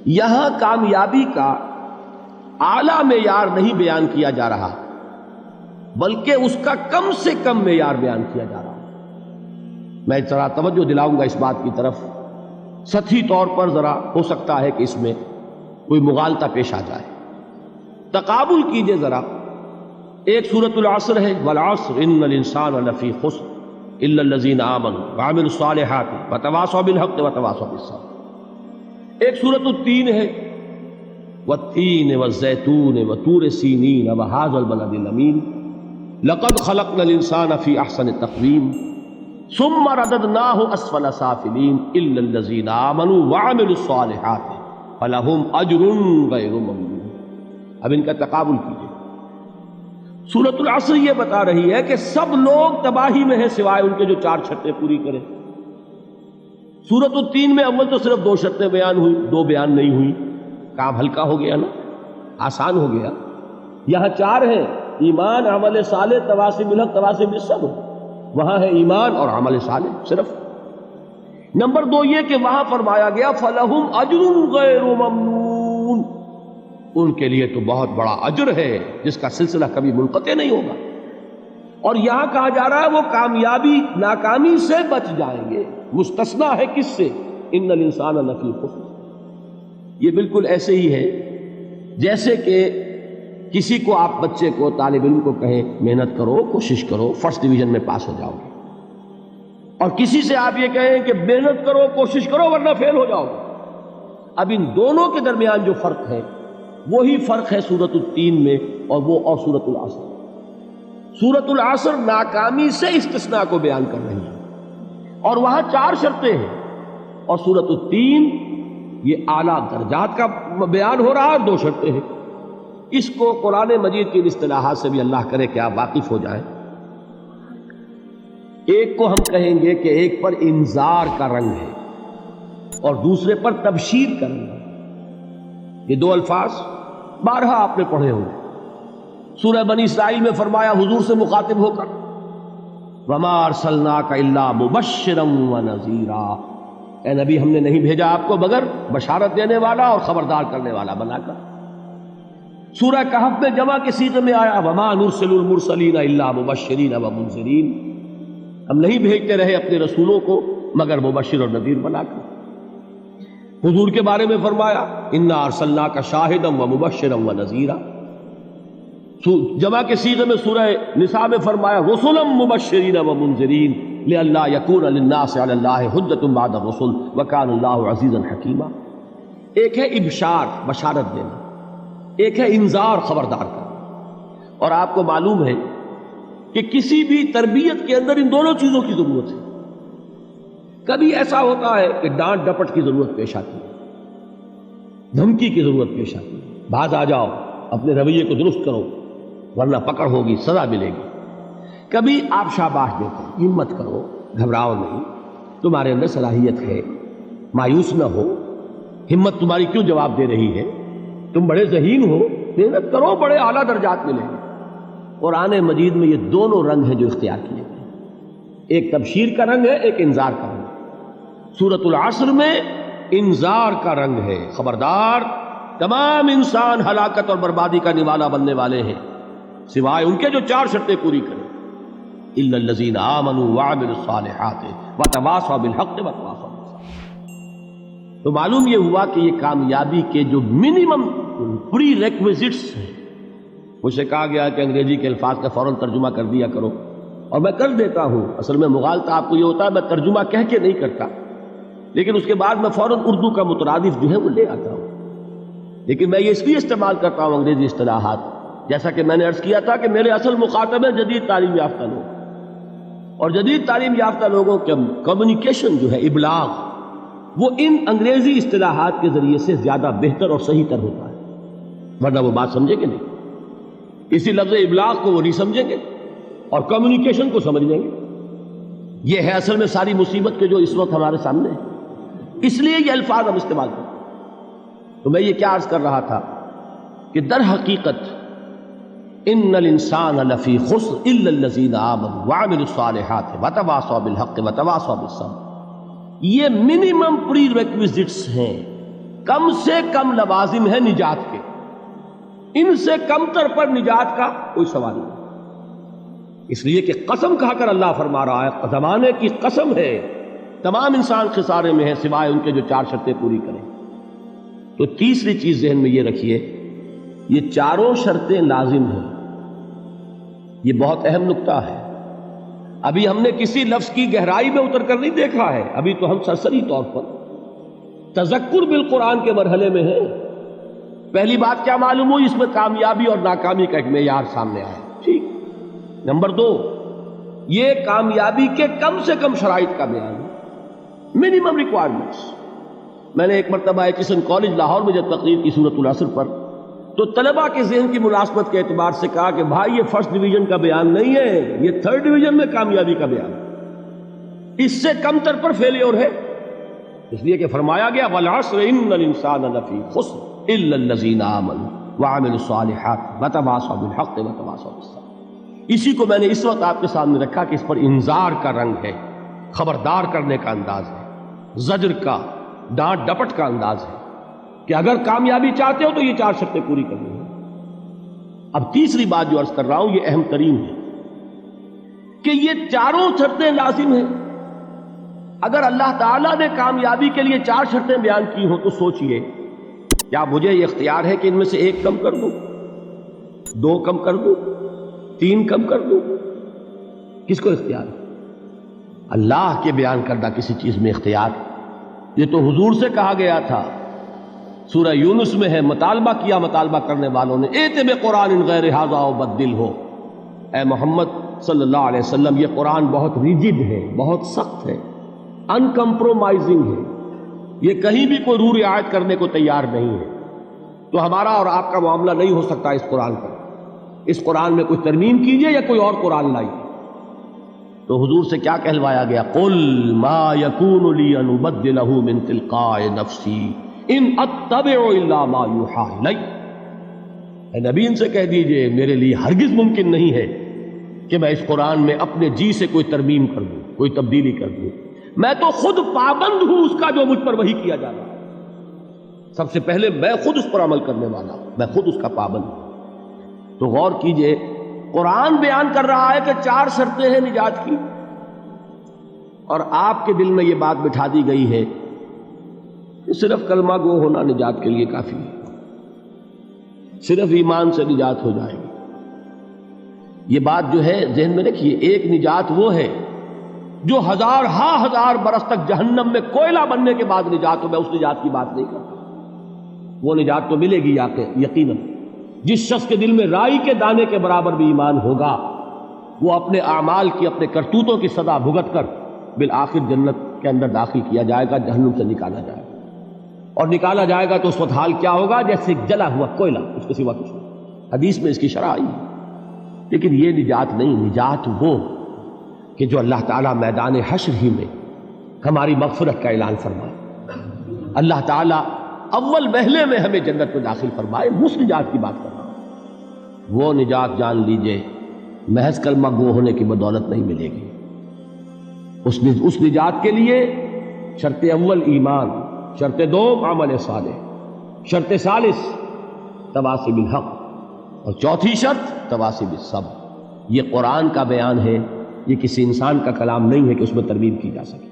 یہاں کامیابی کا اعلیٰ معیار نہیں بیان کیا جا رہا بلکہ اس کا کم سے کم معیار بیان کیا جا رہا. میں ذرا توجہ دلاؤں گا اس بات کی طرف. سطحی طور پر ذرا ہو سکتا ہے کہ اس میں کوئی مغالطہ پیش آ جائے. تقابل کیجئے ذرا. ایک سورۃ العصر ہے، والعصر ان الانسان لفی خسر الا الذین آمنوا وعملوا الصالحات وتواصوا بالحق وتواصوا بالصبر. ایک سورۃ التین ہے، والتین والزیتون وطور سینین وہذا البلد الامین لقد خلقنا الانسان فی احسن تقویم ثم رددناہ اسفل سافلین الا الذین آمنوا وعملوا الصالحات فلہم اجر غیر ممنون. اب ان کا تقابل کیجئے. سورۃ العصر یہ بتا رہی ہے کہ سب لوگ تباہی میں ہیں سوائے ان کے جو 4 شرطیں پوری کریں. سورۃ التین میں اول تو صرف 2 شرطیں بیان ہوئی، 2 بیان نہیں ہوئی. کام ہلکا ہو گیا نا، آسان ہو گیا. یہاں 4 ہیں، ایمان، عمل صالح، تواصی بالحق، تواصی بالصبر. وہاں ہے ایمان اور عمل صالح صرف. نمبر 2 یہ کہ وہاں فرمایا گیا فَلَهُمْ أَجْرٌ غَيْرُ مَمْنُونَ، ان کے لیے تو بہت بڑا اجر ہے جس کا سلسلہ کبھی منقطع نہیں ہوگا. اور یہاں کہا جا رہا ہے وہ کامیابی ناکامی سے بچ جائیں گے. مستثنیٰ ہے کس سے؟ ان الانسان لفی خسر. یہ بالکل ایسے ہی ہے جیسے کہ کسی کو آپ بچے کو، طالب علم کو کہیں محنت کرو، کوشش کرو، فرسٹ ڈویژن میں پاس ہو جاؤ گے. اور کسی سے آپ یہ کہیں کہ محنت کرو، کوشش کرو ورنہ فیل ہو جاؤ گے. اب ان دونوں کے درمیان جو فرق ہے وہی فرق ہے سورۃ التین میں اور سورۃ العصر. سورۃ العصر ناکامی سے استثناء کو بیان کر رہی ہے اور وہاں 4 شرطیں ہیں، اور سورۃ التین یہ اعلیٰ درجات کا بیان ہو رہا ہے اور 2 شرطیں ہیں. اس کو قرآن مجید کی اصطلاحات سے بھی اللہ کرے کہ آپ واقف ہو جائیں. ایک کو ہم کہیں گے کہ ایک پر انذار کا رنگ ہے اور دوسرے پر تبشیر کا رنگ ہے. یہ 2 الفاظ بارہا آپ نے پڑھے ہوں. سورہ بنی اسرائیل میں فرمایا حضور سے مخاطب ہو کر وَمَا أَرْسَلْنَاكَ إِلَّا مُبَشِّرًا وَنَذِيرًا، اے نبی ہم نے نہیں بھیجا آپ کو مگر بشارت دینے والا اور خبردار کرنے والا بنا کر. سورہ کہف میں جمع کے صیغے میں آیا وَمَا نُرْسِلُ الْمُرْسَلِينَ إِلَّا مُبَشِّرِينَ وَمُنذِرِينَ، ہم نہیں بھیجتے رہے اپنے رسولوں کو مگر مبشر اور نذیر بنا کر. حضور کے بارے میں فرمایا اِنَّا أَرْسَلْنَاكَ شَاهِدًا وَمُبَشِّرًا وَنَذِيرًا. جمع کے صیغے میں سورہ نساء میں فرمایا رُسُلًا مُبَشِّرِينَ وَمُنذِرِينَ لِئَلَّا يَكُونَ لِلنَّاسِ عَلَى اللَّهِ حُجَّةٌ بَعْدَ الرُّسُلِ وَكَانَ اللَّهُ عَزِيزًا حَكِيمًا. ایک ہے ابشار، بشارت دینا، ایک ہے انذار، خبردار کرنا. اور آپ کو معلوم ہے کہ کسی بھی تربیت کے اندر ان دونوں چیزوں کی ضرورت ہے. کبھی ایسا ہوتا ہے کہ ڈانٹ ڈپٹ کی ضرورت پیش آتی ہے، دھمکی کی ضرورت پیش آتی ہے، باز آ جاؤ، اپنے رویے کو درست کرو ورنہ پکڑ ہوگی، سزا ملے گی. کبھی آپ شاباش دیتے ہیں، ہمت کرو، گھبراؤ نہیں، تمہارے اندر صلاحیت ہے، مایوس نہ ہو، ہمت تمہاری کیوں جواب دے رہی ہے، تم بڑے ذہین ہو، محنت کرو، بڑے اعلیٰ درجات ملیں گے. قرآن مجید میں یہ دونوں رنگ ہیں جو اختیار کیے گئے. ایک تبشیر کا رنگ ہے، ایک انذار کا رنگ ہے. سورۃ العصر میں انذار کا رنگ ہے، خبردار، تمام انسان ہلاکت اور بربادی کا نوالا بننے والے ہیں سوائے ان کے جو 4 شرطیں پوری کریں. الا الذین آمنوا وعملوا الصالحات وتواصوا بالحق وتواصوا بالصبر. تو معلوم یہ ہوا کہ یہ کامیابی کے جو منیمم پری ریکویزٹس ہیں. مجھ سے کہا گیا کہ انگریزی کے الفاظ کا فوراً ترجمہ کر دیا کرو، اور میں کر دیتا ہوں. اصل میں مغالطہ آپ کو یہ ہوتا ہے میں ترجمہ کہہ کے نہیں کرتا، لیکن اس کے بعد میں فوراً اردو کا مترادف جو ہے وہ لے آتا ہوں. لیکن میں یہ اس لیے استعمال کرتا ہوں انگریزی اصطلاحات، جیسا کہ میں نے عرض کیا تھا کہ میرے اصل مخاطب ہیں جدید تعلیم یافتہ لوگ، اور جدید تعلیم یافتہ لوگوں کے کمیونیکیشن جو ہے، ابلاغ، وہ ان انگریزی اصطلاحات کے ذریعے سے زیادہ بہتر اور صحیح تر ہوتا ہے. ورنہ وہ بات سمجھیں گے نہیں، اسی لفظ ابلاغ کو وہ نہیں سمجھیں گے اور کمیونیکیشن کو سمجھ لیں گے. یہ ہے اصل میں ساری مصیبت کے جو اس وقت ہمارے سامنے ہے. اس لیے یہ الفاظ ہم استعمال کرتے ہیں. تو میں یہ کیا عرض کر رہا تھا کہ در حقیقت ان الانسان لفی خسر الا الذین آمنوا وعملوا الصالحات وتواصوا بالحق وتواصوا بالصبر. یہ منیمم پری ریکویزٹس ہیں کم سے کم لوازم ہے نجات کے، ان سے کم تر پر نجات کا کوئی سوال نہیں، اس لیے کہ قسم کھا کر اللہ فرما رہا ہے، زمانے کی قسم ہے، تمام انسان خسارے میں ہیں سوائے ان کے جو 4 شرطیں پوری کریں۔ تو تیسری چیز ذہن میں یہ رکھیے، یہ چاروں شرطیں لازم ہیں، یہ بہت اہم نکتہ ہے۔ ابھی ہم نے کسی لفظ کی گہرائی میں اتر کر نہیں دیکھا ہے، ابھی تو ہم سرسری طور پر تذکر بالقرآن کے مرحلے میں ہیں۔ پہلی بات کیا معلوم ہوئی؟ اس میں کامیابی اور ناکامی کا ایک معیار سامنے آیا، ٹھیک۔ نمبر 2، یہ کامیابی کے کم سے کم شرائط کا بیان ہے، منیمم ریکوائرمنٹس۔ میں نے ایک مرتبہ ایچسن کالج لاہور میں جب تقریر کی سورۃ العصر پر، تو طلباء کے ذہن کی مناسبت کے اعتبار سے کہا کہ بھائی یہ فرسٹ ڈویژن کا بیان نہیں ہے، یہ تھرڈ ڈویژن میں کامیابی کا بیان ہے، اس سے کم تر پر فیلیور ہے، اس لیے کہ فرمایا گیا والعصر ان الانسان لفی خسر الا الذین آمنوا وعملوا الصالحات وتواصوا بالحق وتواصوا بالصبر۔ اسی کو میں نے اس وقت آپ کے سامنے رکھا کہ اس پر انذار کا رنگ ہے، خبردار کرنے کا انداز ہے، زجر کا، ڈانٹ ڈپٹ کا انداز ہے کہ اگر کامیابی چاہتے ہو تو یہ 4 شرطیں پوری کرنی ہیں۔ اب تیسری بات جو عرض کر رہا ہوں یہ اہم ترین ہے کہ یہ چاروں شرطیں لازم ہیں۔ اگر اللہ تعالیٰ نے کامیابی کے لیے 4 شرطیں بیان کی ہوں تو سوچئے، کیا مجھے یہ اختیار ہے کہ ان میں سے 1 کم کر دوں، 2 کم کر دوں، 3 کم کر دوں؟ کس کو اختیار ہے؟ اللہ کے بیان کردہ کسی چیز میں اختیار؟ یہ تو حضور سے کہا گیا تھا، سورہ یونس میں ہے، مطالبہ کیا مطالبہ کرنے والوں نے، ایت بقرآن غیر ھذا وبدل ہو، اے محمد صلی اللہ علیہ وسلم یہ قرآن بہت ریجڈ ہے، بہت سخت ہے، ان کمپرومائزنگ ہے، یہ کہیں بھی کوئی رو رعایت کرنے کو تیار نہیں ہے، تو ہمارا اور آپ کا معاملہ نہیں ہو سکتا اس قرآن پر، اس قرآن میں کوئی ترمیم کیجئے یا کوئی اور قرآن لائیے۔ تو حضور سے کیا کہلوایا گیا؟ قل ما یکون لی ان ابدلہ من تلقاء نفسی ان اتبع الا ما یوحی الی۔ اے نبی ان سے کہہ دیجئے میرے لیے ہرگز ممکن نہیں ہے کہ میں اس قرآن میں اپنے جی سے کوئی ترمیم کر دوں، کوئی تبدیلی کر دوں، میں تو خود پابند ہوں اس کا جو مجھ پر وحی کیا جا رہا ہے، سب سے پہلے میں خود اس پر عمل کرنے والا ہوں، میں خود اس کا پابند ہوں۔ تو غور کیجئے، قرآن بیان کر رہا ہے کہ 4 شرطیں ہیں نجات کی، اور آپ کے دل میں یہ بات بٹھا دی گئی ہے کہ صرف کلمہ گو ہونا نجات کے لیے کافی ہے، صرف ایمان سے نجات ہو جائے گی۔ یہ بات جو ہے ذہن میں رکھیے، ایک نجات وہ ہے جو ہزار برس تک جہنم میں کوئلہ بننے کے بعد نجات ہو، میں اس نجات کی بات نہیں کرتا، وہ نجات تو ملے گی یقیناً۔ جس شخص کے دل میں رائی کے دانے کے برابر بھی ایمان ہوگا، وہ اپنے اعمال کی، اپنے کرتوتوں کی سزا بھگت کر بالآخر جنت کے اندر داخل کیا جائے گا، جہنم سے نکالا جائے گا، اور نکالا جائے گا تو اس وقت حال کیا ہوگا؟ جیسے جلا ہوا کوئلہ، اس کے سوا کچھ نہیں۔ حدیث میں اس کی شرح آئی ہے۔ لیکن یہ نجات نہیں، نجات وہ کہ جو اللہ تعالیٰ میدان حشر ہی میں ہماری مغفرت کا اعلان فرمائے، اللہ تعالیٰ اول وہلے میں ہمیں جنت میں داخل فرمائے، اس نجات کی بات کر رہا ہوں۔ وہ نجات جان لیجئے محض کلمہ گو ہونے کی بدولت نہیں ملے گی، اس نجات کے لیے شرط اول ایمان، شرط 2 عمل صالح، شرط ثالث تواصی بالحق، اور چوتھی شرط تواصی بالصبر۔ یہ قرآن کا بیان ہے، یہ کسی انسان کا کلام نہیں ہے کہ اس میں ترمیم کی جا سکے۔